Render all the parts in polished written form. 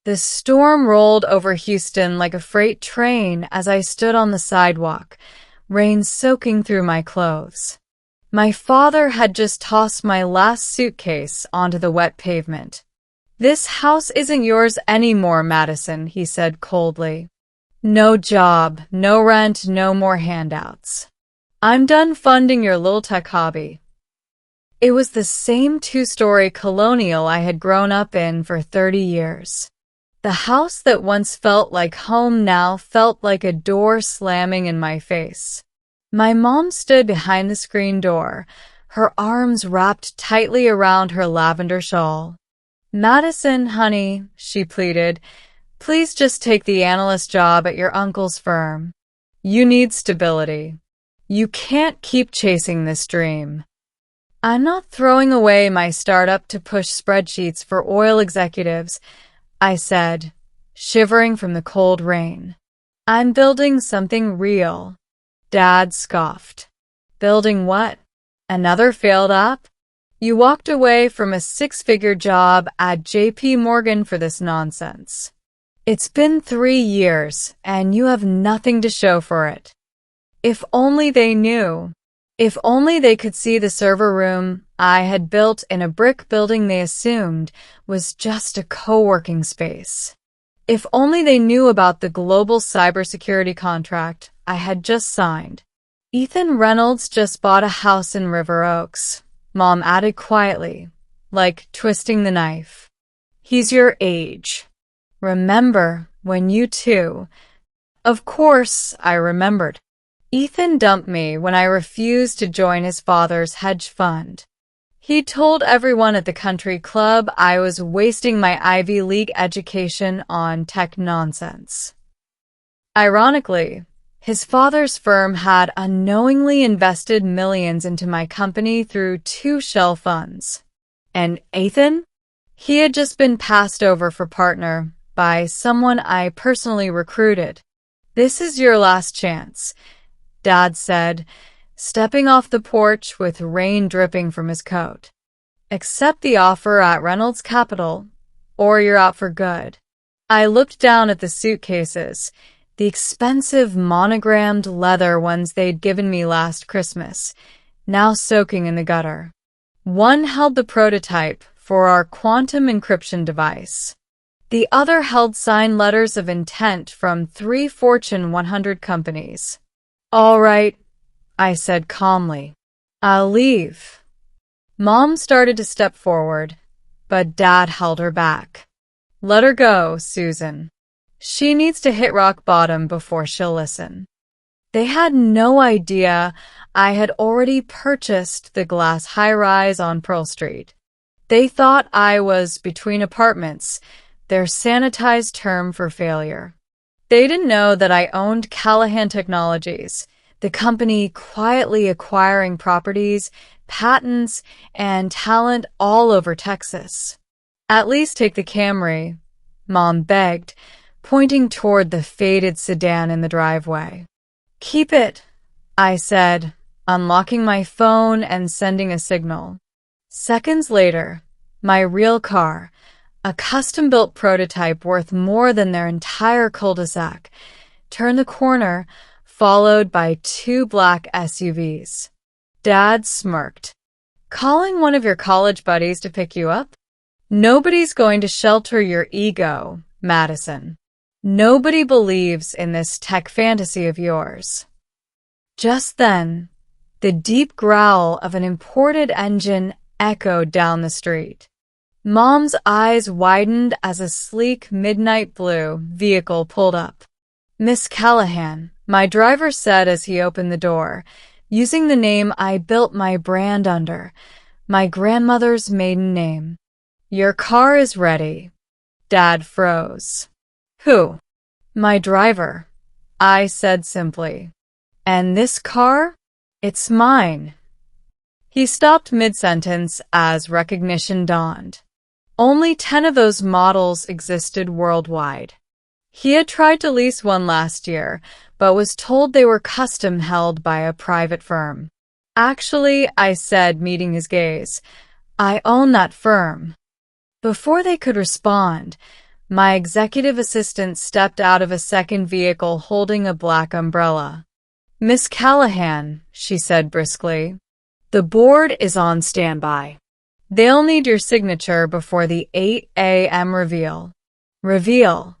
The storm rolled over Houston like a freight train as I stood on the sidewalk, rain soaking through my clothes. My father had just tossed my last suitcase onto the wet pavement. "This house isn't yours anymore, Madison," he said coldly. "No job, no rent, no more handouts. I'm done funding your little tech hobby." It was the same two-story colonial I had grown up in for 30 years. The house that once felt like home now felt like a door slamming in my face. My mom stood behind the screen door, her arms wrapped tightly around her lavender shawl. "Madison, honey," she pleaded, "please just take the analyst job at your uncle's firm. You need stability. You can't keep chasing this dream." "I'm not throwing away my startup to push spreadsheets for oil executives," I said, shivering from the cold rain. "I'm building something real." Dad scoffed. "Building what? Another failed app? You walked away from a six-figure job at JP Morgan for this nonsense. It's been 3 years, and you have nothing to show for it." If only they knew. If only they could see the server room I had built in a brick building they assumed was just a co-working space. If only they knew about the global cybersecurity contract I had just signed. "Ethan Reynolds just bought a house in River Oaks," Mom added quietly, like twisting the knife. "He's your age. Remember when you two—" Of course, I remembered. Ethan dumped me when I refused to join his father's hedge fund. He told everyone at the country club I was wasting my Ivy League education on tech nonsense. Ironically, his father's firm had unknowingly invested millions into my company through 2 shell funds. And Ethan? He had just been passed over for partner by someone I personally recruited. "This is your last chance," Dad said, stepping off the porch with rain dripping from his coat. "Accept the offer at Reynolds Capital, or you're out for good." I looked down at the suitcases, the expensive monogrammed leather ones they'd given me last Christmas, now soaking in the gutter. One held the prototype for our quantum encryption device. The other held signed letters of intent from 3 Fortune 100 companies. "All right," I said calmly. "I'll leave." Mom started to step forward, but Dad held her back. "Let her go, Susan. She needs to hit rock bottom before she'll listen." They had no idea I had already purchased the glass high-rise on Pearl Street. They thought I was between apartments, their sanitized term for failure. They didn't know that I owned Callahan Technologies, the company quietly acquiring properties, patents, and talent all over Texas. "At least take the Camry," Mom begged, pointing toward the faded sedan in the driveway. "Keep it," I said, unlocking my phone and sending a signal. Seconds later, my real car, a custom-built prototype worth more than their entire cul-de-sac, turned the corner, followed by 2 black SUVs. Dad smirked. "Calling one of your college buddies to pick you up? Nobody's going to shelter your ego, Madison. Nobody believes in this tech fantasy of yours." Just then, the deep growl of an imported engine echoed down the street. Mom's eyes widened as a sleek midnight blue vehicle pulled up. "Miss Callahan," my driver said as he opened the door, using the name I built my brand under, my grandmother's maiden name. "Your car is ready." Dad froze. "Who?" "My driver," I said simply. "And this car? It's mine." He stopped mid-sentence as recognition dawned. Only 10 of those models existed worldwide. He had tried to lease one last year, but was told they were custom held by a private firm. "Actually," I said, meeting his gaze, "I own that firm." Before they could respond, My executive assistant stepped out of a second vehicle holding a black umbrella. "Miss Callahan," she said briskly, "the board is on standby. They'll need your signature before the 8 a.m. reveal." "Reveal?"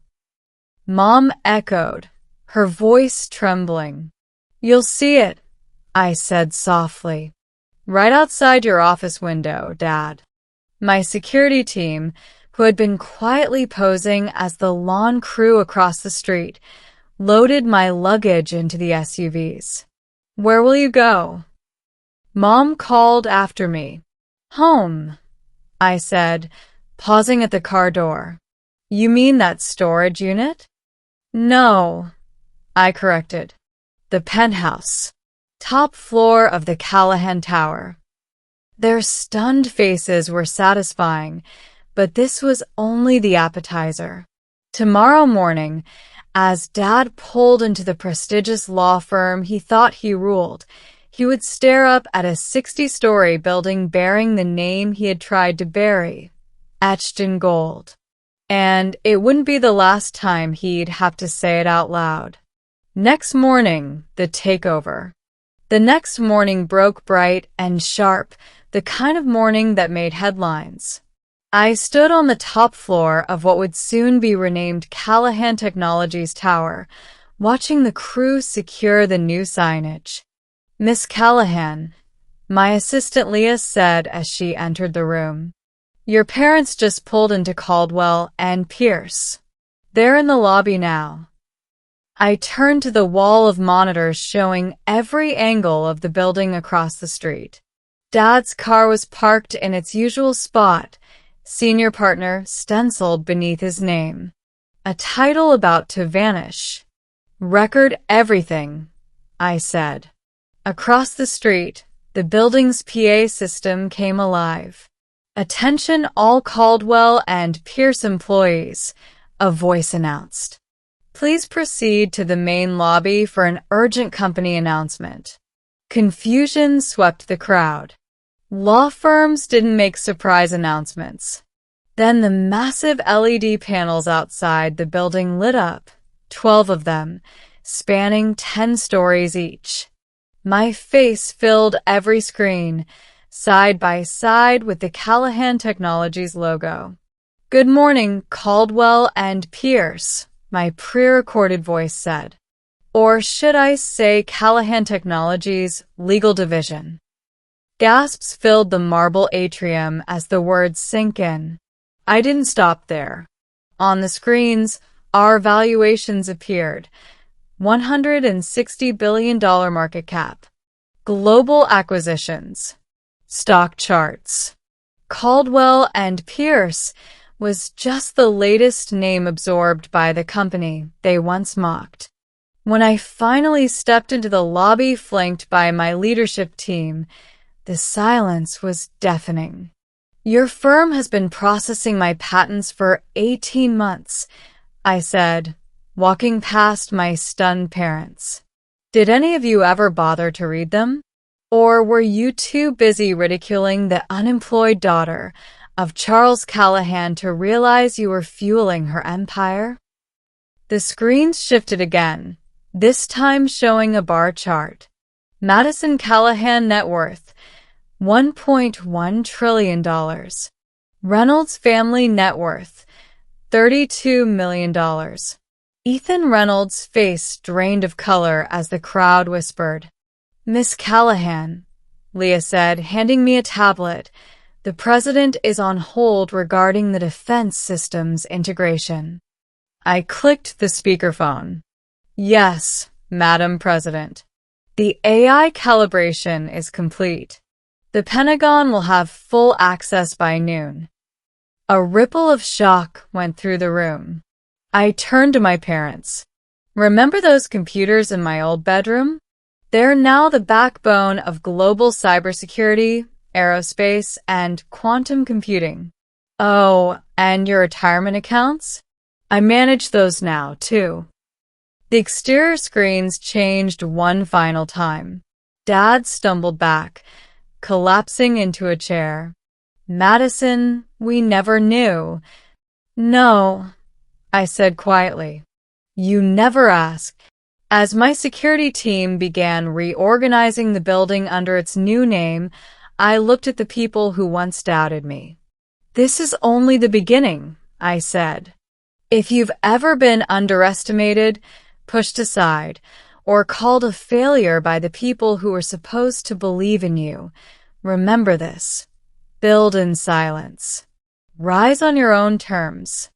Mom echoed, her voice trembling. "You'll see it," I said softly. "Right outside your office window, Dad." My security team, who had been quietly posing as the lawn crew across the street, loaded my luggage into the SUVs. "Where will you go?" Mom called after me. "Home," I said, pausing at the car door. "You mean that storage unit?" "No," I corrected. "The penthouse. Top floor of the Callahan Tower." Their stunned faces were satisfying, but this was only the appetizer. Tomorrow morning, as Dad pulled into the prestigious law firm he thought he ruled, he would stare up at a 60-story building bearing the name he had tried to bury, etched in gold. And it wouldn't be the last time he'd have to say it out loud. Next morning, the takeover. The next morning broke bright and sharp, the kind of morning that made headlines. I stood on the top floor of what would soon be renamed Callahan Technologies Tower, watching the crew secure the new signage. "Miss Callahan," my assistant Leah said as she entered the room, "your parents just pulled into Caldwell and Pierce. They're in the lobby now." I turned to the wall of monitors showing every angle of the building across the street. Dad's car was parked in its usual spot, senior partner stenciled beneath his name. A title about to vanish. "Record everything," I said. Across the street, the building's PA system came alive. "Attention all Caldwell and Pierce employees," a voice announced. "Please proceed to the main lobby for an urgent company announcement." Confusion swept the crowd. Law firms didn't make surprise announcements. Then the massive LED panels outside the building lit up, 12 of them, spanning 10 stories each. My face filled every screen, side by side with the Callahan Technologies logo. "Good morning, Caldwell and Pierce," my pre-recorded voice said. Or should I say Callahan Technologies Legal Division? Gasps filled the marble atrium as the words sank in. I didn't stop there. On the screens, our valuations appeared. $160 billion market cap. Global acquisitions. Stock charts. Caldwell and Pierce was just the latest name absorbed by the company they once mocked. When I finally stepped into the lobby flanked by my leadership team, the silence was deafening. "Your firm has been processing my patents for 18 months, I said, walking past my stunned parents. "Did any of you ever bother to read them? Or were you too busy ridiculing the unemployed daughter of Charles Callahan to realize you were fueling her empire?" The screens shifted again, this time showing a bar chart. Madison Callahan net worth, $1.1 trillion. Reynolds family net worth, $32 million. Ethan Reynolds' face drained of color as the crowd whispered. "Miss Callahan," Leah said, handing me a tablet, "the president is on hold regarding the defense systems integration." I clicked the speakerphone. "Yes, Madam President. The AI calibration is complete. The Pentagon will have full access by noon." A ripple of shock went through the room. I turned to my parents. "Remember those computers in my old bedroom? They're now the backbone of global cybersecurity, aerospace, and quantum computing." "Oh, and your retirement accounts?" "I manage those now, too." The exterior screens changed one final time. Dad stumbled back, collapsing into a chair. "Madison, we never knew." "No," I said quietly. You never ask. As my security team began reorganizing the building under its new name, I looked at the people who once doubted me. This is only the beginning, I said. If you've ever been underestimated, pushed aside, or called a failure by the people who were supposed to believe in you, remember this. Build in silence. Rise on your own terms.